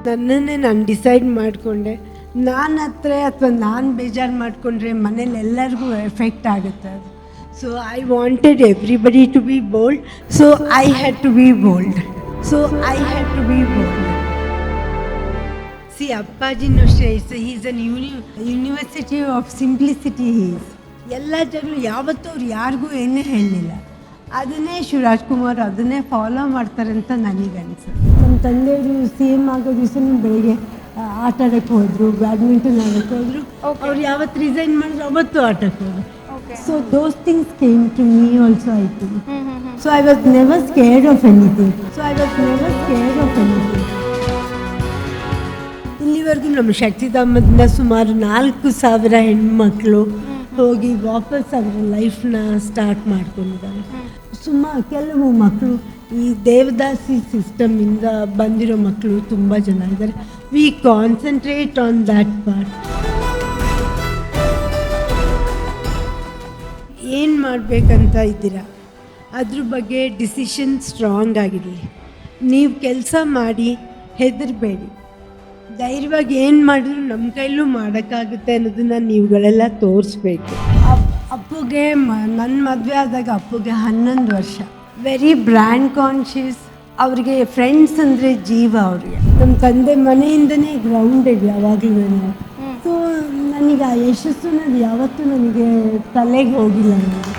ನನ್ನನ್ನೇ ನಾನು ಡಿಸೈಡ್ ಮಾಡಿಕೊಂಡೆ. ನಾನು ಹತ್ರ ಅಥವಾ ನಾನು ಬೇಜಾರು ಮಾಡಿಕೊಂಡ್ರೆ ಮನೇಲಿ ಎಲ್ಲರಿಗೂ ಎಫೆಕ್ಟ್ ಆಗುತ್ತೆ ಅದು. So I wanted everybody to be bold. So I had to be bold. See ಅಪ್ಪಾಜಿನೂ ಅಷ್ಟೇ, is an university of simplicity. ಎಲ್ಲ ಜಗಳು ಯಾವತ್ತೂ ಅವ್ರು ಯಾರಿಗೂ ಏನೇ ಹೇಳಲಿಲ್ಲ. ಅದನ್ನೇ ಶಿವರಾಜ್ಕುಮಾರ್ ಅದನ್ನೇ ಫಾಲೋ ಮಾಡ್ತಾರೆ ಅಂತ ನನಗೆ ಅನಿಸುತ್ತೆ. ನಮ್ಮ ತಂದೆಯವರು CM ಆಗೋ ದಿವಸ ಬೆಳಿಗ್ಗೆ ಆಟ ಆಡೋಕ್ಕೆ ಹೋದರು, ಬ್ಯಾಡ್ಮಿಂಟನ್ ಆಡೋಕ್ಕೆ ಹೋದರು. ಅವ್ರು ಯಾವತ್ತು ರಿಸೈನ್ ಮಾಡಿದ್ರು ಅವತ್ತು ಆಟಕ್ಕೆ ಹೋದರು. So those things came to me also ಆಯಿತು. So I was never scared of anything. ಇಲ್ಲಿವರೆಗೂ ನಮ್ಮ ಶಕ್ತಿಧಾಮದಿಂದ ಸುಮಾರು 4,000 ಹೆಣ್ಮಕ್ಳು ಹೋಗಿ ವಾಪಸ್ ಅವರ ಲೈಫ್ನ ಸ್ಟಾರ್ಟ್ ಮಾಡ್ಕೊಂಡಿದ್ದಾರೆ. ಕೆಲವು ಮಕ್ಕಳು ಈ ದೇವದಾಸಿ ಸಿಸ್ಟಮಿಂದ ಬಂದಿರೋ ಮಕ್ಕಳು ತುಂಬ ಜನ ಇದ್ದಾರೆ. We concentrate on that part. ಏನು ಮಾಡಬೇಕಂತ ಇದ್ದೀರಾ ಅದ್ರ ಬಗ್ಗೆ ಡಿಸಿಷನ್ ಸ್ಟ್ರಾಂಗ್ ಆಗಿರಲಿ. ನೀವು ಕೆಲಸ ಮಾಡಿ ಹೆದರಬೇಡಿ. ಧೈರ್ಯವಾಗಿ ಏನು ಮಾಡಿದ್ರು ನಮ್ಮ ಕೈಲೂ ಮಾಡೋಕ್ಕಾಗುತ್ತೆ ಅನ್ನೋದನ್ನು ನೀವುಗಳೆಲ್ಲ ತೋರಿಸ್ಬೇಕು. ಅಪ್ಪುಗೆ ನನ್ನ ಮದುವೆ ಆದಾಗ ಅಪ್ಪುಗೆ 11 ವರ್ಷ. Very brand conscious. ಅವರಿಗೆ ಫ್ರೆಂಡ್ಸ್ ಅಂದರೆ ಜೀವ ಅವ್ರಿಗೆ. ನಮ್ಮ ತಂದೆ ಮನೆಯಿಂದನೇ ಗ್ರೌಂಡೆಡ್ ಯಾವಾಗಲೂ. ಸೊ ನನಗೆ ಆ ಯಶಸ್ಸು ಯಾವತ್ತೂ ನನಗೆ ತಲೆಗೆ ಹೋಗಿಲ್ಲ. ನನಗೆ